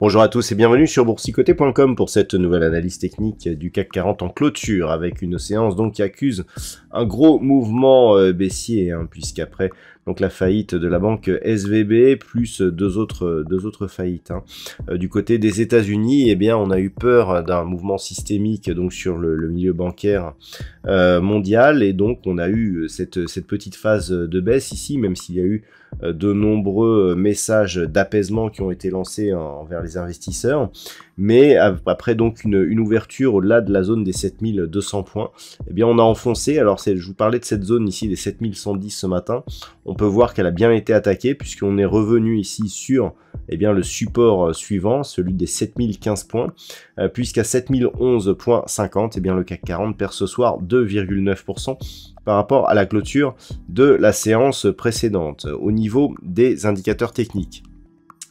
Bonjour à tous et bienvenue sur boursicoté.com pour cette nouvelle analyse technique du CAC 40 en clôture avec une séance donc qui accuse un gros mouvement baissier puisqu'après donc la faillite de la banque SVB plus deux autres faillites. Du côté des États-Unis, eh bien on a eu peur d'un mouvement systémique donc sur le milieu bancaire mondial et donc on a eu cette petite phase de baisse ici, même s'il y a eu de nombreux messages d'apaisement qui ont été lancés envers les investisseurs, mais après donc une ouverture au-delà de la zone des 7200 points, eh bien on a enfoncé. Alors je vous parlais de cette zone ici des 7110 ce matin, on peut voir qu'elle a bien été attaquée puisqu'on est revenu ici sur le support suivant, celui des 7015 points, puisqu'à 7011.50, le CAC 40 perd ce soir 2,9% par rapport à la clôture de la séance précédente. Au niveau des indicateurs techniques,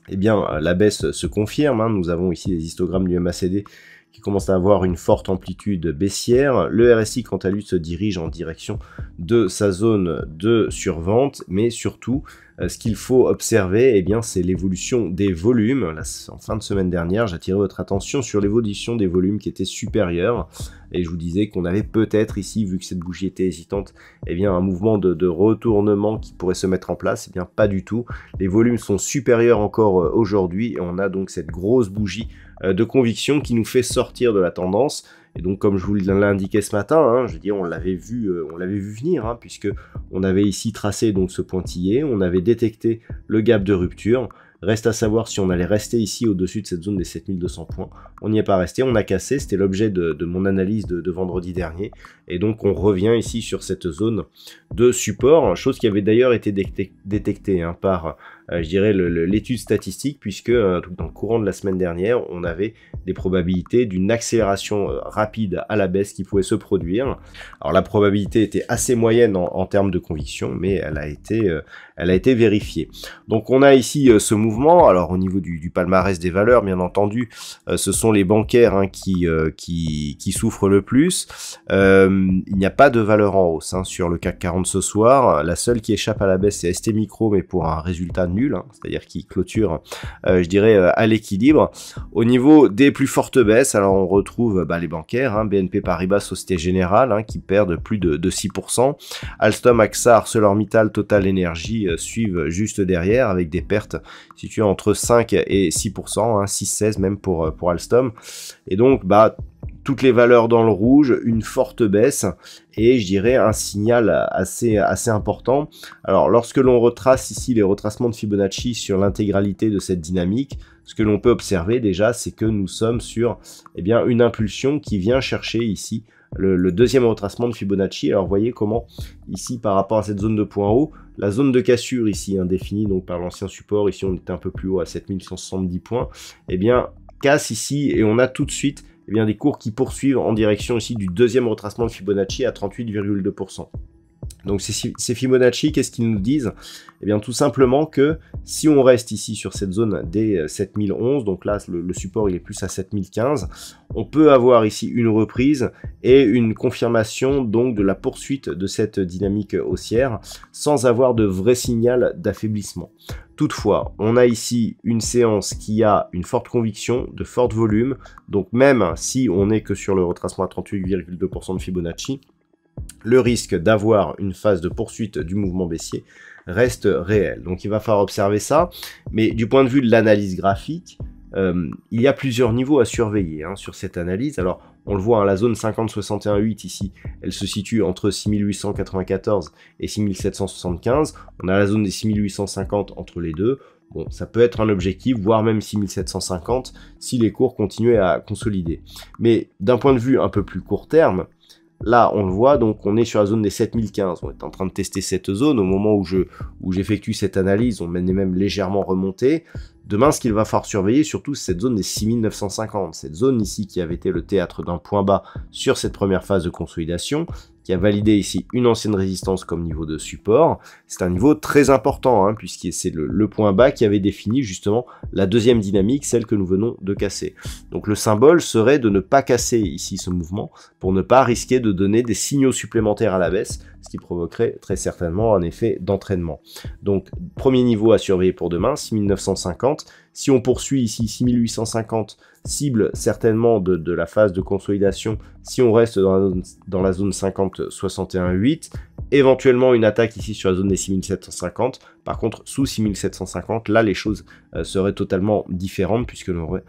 la baisse se confirme, nous avons ici les histogrammes du MACD qui commencent à avoir une forte amplitude baissière. Le RSI, quant à lui, se dirige en direction de sa zone de survente, mais surtout, ce qu'il faut observer, c'est l'évolution des volumes. Là, en fin de semaine dernière, j'attirais votre attention sur l'évolution des volumes qui était supérieure, et je vous disais qu'on avait peut-être ici, vu que cette bougie était hésitante, un mouvement de retournement qui pourrait se mettre en place. Pas du tout. Les volumes sont supérieurs encore aujourd'hui, et on a donc cette grosse bougie de conviction qui nous fait sortir de la tendance. Et donc, comme je vous l'indiquais ce matin, on l'avait vu venir, puisque on avait ici tracé donc ce pointillé, on avait détecté le gap de rupture. Reste à savoir si on allait rester ici au-dessus de cette zone des 7200 points. On n'y est pas resté, on a cassé, c'était l'objet de mon analyse de vendredi dernier. Et donc on revient ici sur cette zone de support, chose qui avait d'ailleurs été détectée par, l'étude statistique, puisque dans le courant de la semaine dernière, on avait des probabilités d'une accélération rapide à la baisse qui pouvait se produire. Alors la probabilité était assez moyenne en termes de conviction, mais elle a été vérifiée. Donc on a ici ce mouvement. Alors au niveau du palmarès des valeurs, bien entendu, ce sont les bancaires qui souffrent le plus. Il n'y a pas de valeur en hausse sur le CAC 40 ce soir. La seule qui échappe à la baisse, c'est ST Micro, mais pour un résultat nul, c'est-à-dire qui clôture, à l'équilibre. Au niveau des plus fortes baisses, alors on retrouve les bancaires, BNP Paribas, Société Générale, qui perdent plus de 6%. Alstom, AXA, ArcelorMittal, Total Energy suivent juste derrière avec des pertes situées entre 5 et 6%, 6-16 même pour Alstom. Et donc, toutes les valeurs dans le rouge, une forte baisse et un signal assez important. Alors lorsque l'on retrace ici les retracements de Fibonacci sur l'intégralité de cette dynamique, ce que l'on peut observer déjà, c'est que nous sommes sur une impulsion qui vient chercher ici le deuxième retracement de Fibonacci. Alors vous voyez comment ici par rapport à cette zone de point haut, la zone de cassure ici définie donc par l'ancien support, ici on était un peu plus haut à 7170 points, casse ici et on a tout de suite des cours qui poursuivent en direction ici du deuxième retracement de Fibonacci à 38,2%. Donc ces Fibonacci, qu'est-ce qu'ils nous disent? Tout simplement que si on reste ici sur cette zone des 7011, donc là le support il est plus à 7015, on peut avoir ici une reprise et une confirmation donc de la poursuite de cette dynamique haussière sans avoir de vrai signal d'affaiblissement. Toutefois, on a ici une séance qui a une forte conviction, de fortes volumes, donc même si on n'est que sur le retracement à 38,2% de Fibonacci, le risque d'avoir une phase de poursuite du mouvement baissier reste réel. Donc il va falloir observer ça, mais du point de vue de l'analyse graphique, il y a plusieurs niveaux à surveiller sur cette analyse. Alors on le voit, la zone 50-61-8 ici, elle se situe entre 6894 et 6775. On a la zone des 6850 entre les deux. Bon, ça peut être un objectif, voire même 6750 si les cours continuaient à consolider. Mais d'un point de vue un peu plus court terme, là, on le voit, donc on est sur la zone des 7015. On est en train de tester cette zone. Au moment où j'effectue cette analyse, on est même légèrement remonté. Demain, ce qu'il va falloir surveiller, surtout, c'est cette zone des 6950. Cette zone ici qui avait été le théâtre d'un point bas sur cette première phase de consolidation, qui a validé ici une ancienne résistance comme niveau de support. C'est un niveau très important, hein, puisque c'est le point bas qui avait défini justement la deuxième dynamique, celle que nous venons de casser. Donc le symbole serait de ne pas casser ici ce mouvement, pour ne pas risquer de donner des signaux supplémentaires à la baisse, ce qui provoquerait très certainement un effet d'entraînement. Donc premier niveau à surveiller pour demain, 6950. Si on poursuit ici 6850, cible certainement de la phase de consolidation, si on reste dans la zone 50-61-8, éventuellement une attaque ici sur la zone des 6750, par contre sous 6750, là les choses seraient totalement différentes puisque l'on aurait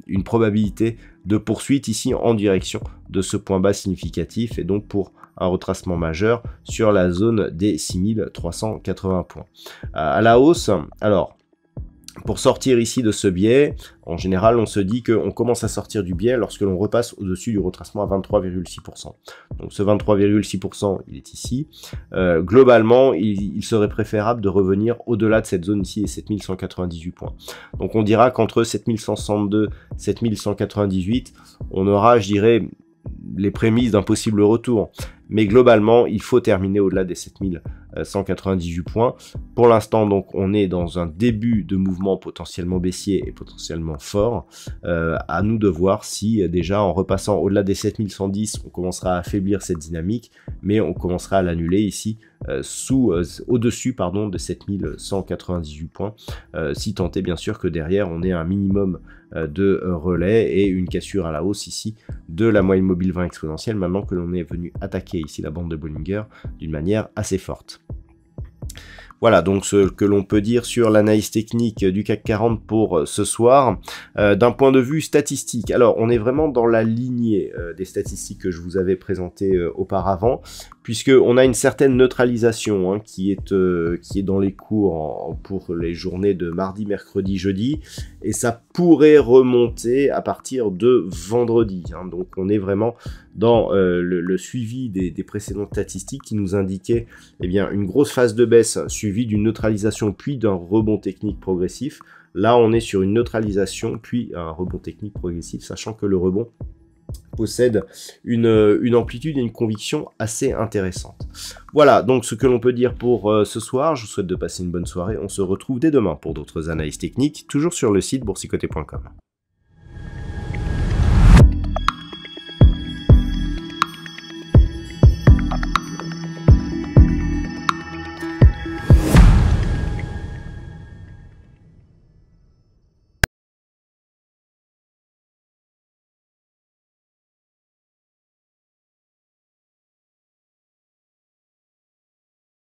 une probabilité de poursuite ici en direction de ce point bas significatif et donc pour un retracement majeur sur la zone des 6380 points. À la hausse, alors, pour sortir ici de ce biais, en général, on se dit qu'on commence à sortir du biais lorsque l'on repasse au-dessus du retracement à 23,6%. Donc ce 23,6%, il est ici. Globalement, il serait préférable de revenir au-delà de cette zone ici, les 7198 points. Donc on dira qu'entre 7162 et 7198, on aura, je dirais, les prémices d'un possible retour. Mais globalement, il faut terminer au-delà des 7198 points. Pour l'instant, donc, on est dans un début de mouvement potentiellement baissier et potentiellement fort. À nous de voir si, déjà, en repassant au-delà des 7110, on commencera à affaiblir cette dynamique, mais on commencera à l'annuler ici, au-dessus pardon, de 7198 points, si tant est bien sûr que derrière, on ait un minimum de relais et une cassure à la hausse ici de la moyenne mobile 20 exponentielle, maintenant que l'on est venu attaquer ici la bande de Bollinger d'une manière assez forte. Voilà donc ce que l'on peut dire sur l'analyse technique du CAC 40 pour ce soir. D'un point de vue statistique, alors on est vraiment dans la lignée des statistiques que je vous avais présentées auparavant, puisqu'on a une certaine neutralisation hein, qui est dans les cours pour les journées de mardi, mercredi, jeudi, et ça pourrait remonter à partir de vendredi. Hein, donc on est vraiment dans le suivi des précédentes statistiques qui nous indiquaient eh bien, une grosse phase de baisse suivie d'une neutralisation puis d'un rebond technique progressif. Là, on est sur une neutralisation puis un rebond technique progressif, sachant que le rebond possède une amplitude et une conviction assez intéressante. Voilà donc ce que l'on peut dire pour ce soir. Je vous souhaite de passer une bonne soirée. On se retrouve dès demain pour d'autres analyses techniques, toujours sur le site boursicoté.com.